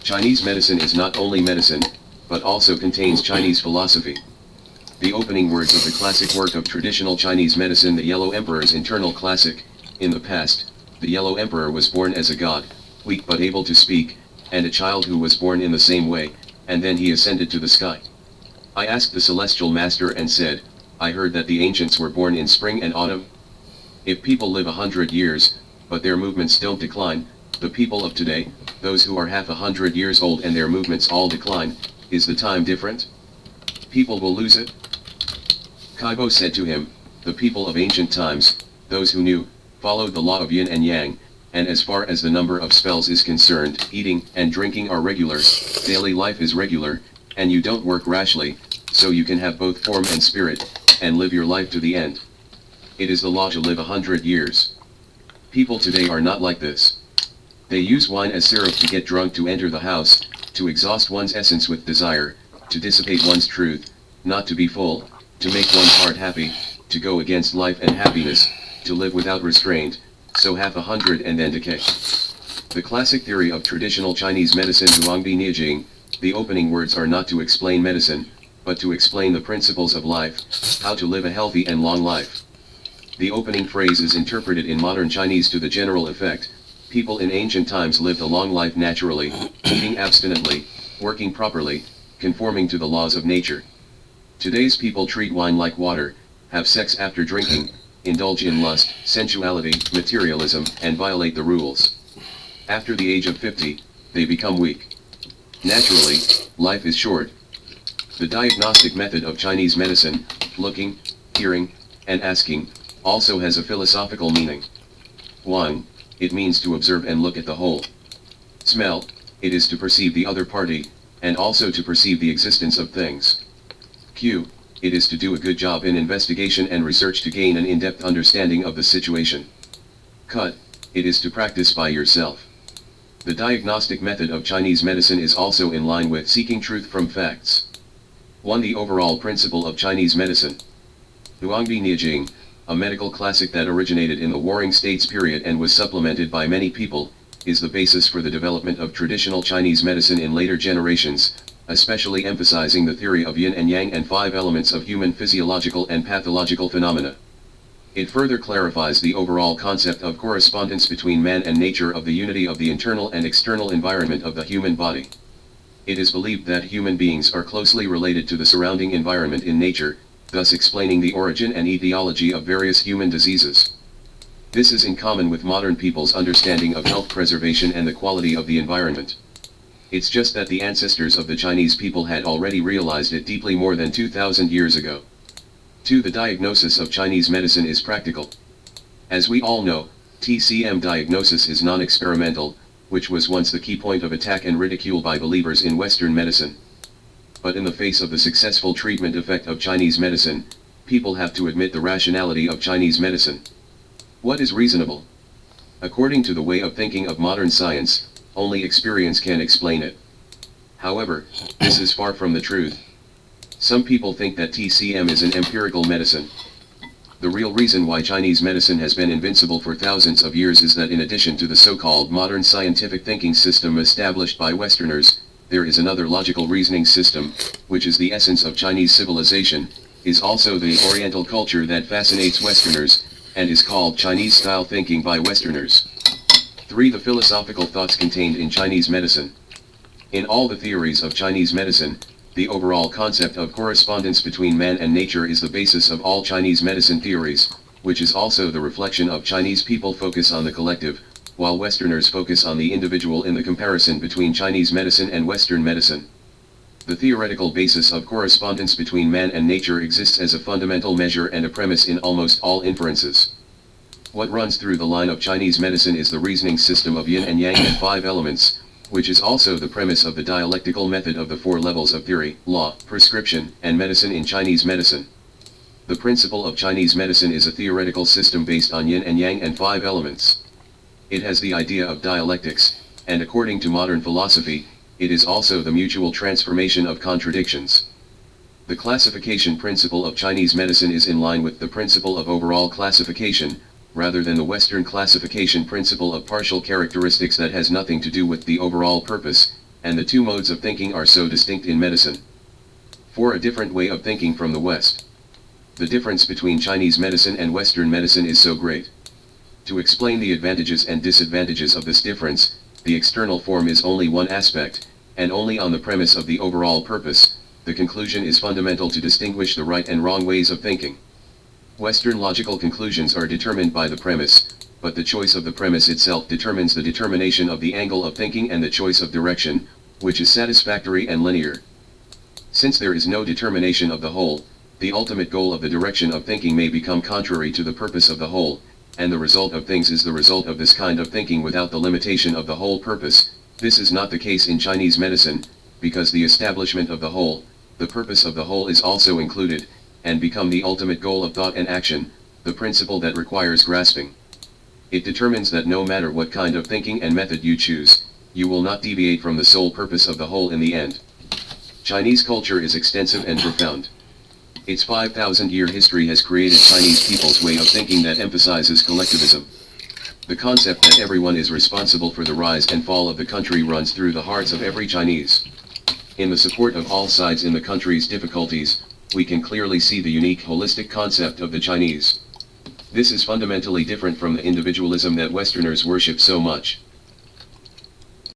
Chinese medicine is not only medicine, but also contains Chinese philosophy. The opening words of the classic work of traditional Chinese medicine, The Yellow Emperor's internal classic. In the past, the Yellow Emperor was born as a god, weak but able to speak, and a child who was born in the same way, and then he ascended to the sky. I asked the celestial master and said, I heard that the ancients were born in spring and autumn. If people live 100 years, but their movements don't decline, the people of today, those who are half 100 years old and their movements all decline, is the time different? People will lose it? Kaibo said to him, the people of ancient times, those who knew, followed the law of yin and yang, and as far as the number of spells is concerned, eating and drinking are regular, daily life is regular, and you don't work rashly, so you can have both form and spirit, and live your life to the end. It is the law to live 100 years. People today are not like this. They use wine as syrup to get drunk, to enter the house, to exhaust one's essence with desire, to dissipate one's truth, not to be full, to make one's heart happy, to go against life and happiness, to live without restraint, so half 100 and then decay. The classic theory of traditional Chinese medicine, Huangbi Niajing, the opening words are not to explain medicine, but to explain the principles of life, how to live a healthy and long life. The opening phrase is interpreted in modern Chinese to the general effect, people in ancient times lived a long life naturally, eating abstinently, working properly, conforming to the laws of nature. Today's people treat wine like water, have sex after drinking, indulge in lust, sensuality, materialism, and violate the rules. After the age of 50, they become weak. Naturally, life is short. The diagnostic method of Chinese medicine, looking, hearing, and asking, also has a philosophical meaning. 1. It means to observe and look at the whole. Smell, it is to perceive the other party, and also to perceive the existence of things. Q. It is to do a good job in investigation and research to gain an in-depth understanding of the situation. Cut. It is to practice by yourself. The diagnostic method of Chinese medicine is also in line with seeking truth from facts. 1. The overall principle of Chinese medicine. Huangbi Niajing, a medical classic that originated in the Warring States period and was supplemented by many people, is the basis for the development of traditional Chinese medicine in later generations, especially emphasizing the theory of yin and yang and 5 elements of human physiological and pathological phenomena. It further clarifies the overall concept of correspondence between man and nature, of the unity of the internal and external environment of the human body. It is believed that human beings are closely related to the surrounding environment in nature, thus explaining the origin and etiology of various human diseases. This is in common with modern people's understanding of health preservation and the quality of the environment. It's just that the ancestors of the Chinese people had already realized it deeply more than 2,000 years ago. 2. The diagnosis of Chinese medicine is practical. As we all know, TCM diagnosis is non-experimental, which was once the key point of attack and ridicule by believers in Western medicine. But in the face of the successful treatment effect of Chinese medicine, people have to admit the rationality of Chinese medicine. What is reasonable? According to the way of thinking of modern science, only experience can explain it. However, this is far from the truth. Some people think that TCM is an empirical medicine. The real reason why Chinese medicine has been invincible for thousands of years is that in addition to the so-called modern scientific thinking system established by Westerners, there is another logical reasoning system, which is the essence of Chinese civilization, is also the Oriental culture that fascinates Westerners, and is called Chinese-style thinking by Westerners. 3. The philosophical thoughts contained in Chinese medicine. In all the theories of Chinese medicine, the overall concept of correspondence between man and nature is the basis of all Chinese medicine theories, which is also the reflection of Chinese people focus on the collective, while Westerners focus on the individual in the comparison between Chinese medicine and Western medicine. The theoretical basis of correspondence between man and nature exists as a fundamental measure and a premise in almost all inferences. What runs through the line of Chinese medicine is the reasoning system of yin and yang and 5 elements, which is also the premise of the dialectical method of the 4 levels of theory, law, prescription, and medicine in Chinese medicine. The principle of Chinese medicine is a theoretical system based on yin and yang and 5 elements. It has the idea of dialectics, and according to modern philosophy, it is also the mutual transformation of contradictions. The classification principle of Chinese medicine is in line with the principle of overall classification, rather than the Western classification principle of partial characteristics that has nothing to do with the overall purpose, and the two modes of thinking are so distinct in medicine. 4. A different way of thinking from the West. The difference between Chinese medicine and Western medicine is so great. To explain the advantages and disadvantages of this difference, the external form is only one aspect, and only on the premise of the overall purpose. The conclusion is fundamental to distinguish the right and wrong ways of thinking. Western logical conclusions are determined by the premise, but the choice of the premise itself determines the determination of the angle of thinking and the choice of direction, which is satisfactory and linear. Since there is no determination of the whole, the ultimate goal of the direction of thinking may become contrary to the purpose of the whole, and the result of things is the result of this kind of thinking without the limitation of the whole purpose. This is not the case in Chinese medicine, because the establishment of the whole, the purpose of the whole is also included, and become the ultimate goal of thought and action, the principle that requires grasping. It determines that no matter what kind of thinking and method you choose, you will not deviate from the sole purpose of the whole in the end. Chinese culture is extensive and profound. Its 5,000-year history has created Chinese people's way of thinking that emphasizes collectivism. The concept that everyone is responsible for the rise and fall of the country runs through the hearts of every Chinese. In the support of all sides in the country's difficulties, we can clearly see the unique holistic concept of the Chinese. This is fundamentally different from the individualism that Westerners worship so much.